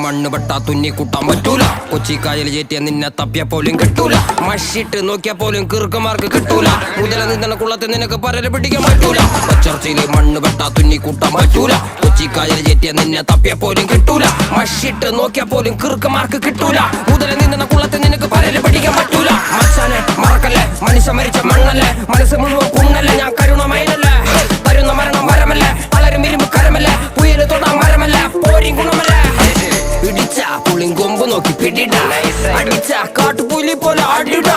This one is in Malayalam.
മണ്ണ് പെട്ടാ തുന്നി കൂട്ടാൻ പറ്റൂല. കൊച്ചിക്കായൽ ചേറ്റിയ നിന്നെ തപ്പിയ പോലും കിട്ടൂല. മഷിട്ട് നോക്കിയ പോലും കീർക്കമാർക്ക് കിട്ടൂല. മുതല നിന്ന കുളത്തെ നിനക്ക് പരല് പിടിക്കാൻ പറ്റൂല. കൊച്ചർച്ചയില് മണ്ണ് പെട്ടാ തുന്നി കൂട്ടാൻ പറ്റൂല. കൊച്ചിക്കായൽ ചേറ്റിയ നിന്നെ തപ്പിയ പോലും കിട്ടൂല. മഷിട്ട് നോക്കിയ പോലും കീർക്കമാർക്ക് കിട്ടൂല. മുതല നിന്ന കുളത്തെ നിനക്ക് പരല് പിടിക്കാൻ പറ്റൂല. മച്ചാനെ മറക്കല്ലേ, മനുഷ്യ മരിച്ച മണ്ണല്ലേ, മനസ്സ് മുഴുവൻ പുണ്ണല്ലേ, ഞാൻ കരുണമയിലല്ലേ, തരുന്ന മരണം വരമല്ലേ, പലരും ഇരുമ്പ് കരമല്ലേ, പുയല് തൊടാൻ മരമല്ല, പോരിൻ ഗുണമല്ലേ. പിടിച്ച പുളിങ്കൊമ്പ് നോക്കി പിടിട, അടിച്ച കാട്ടുപുലി പോലെ ആടിട.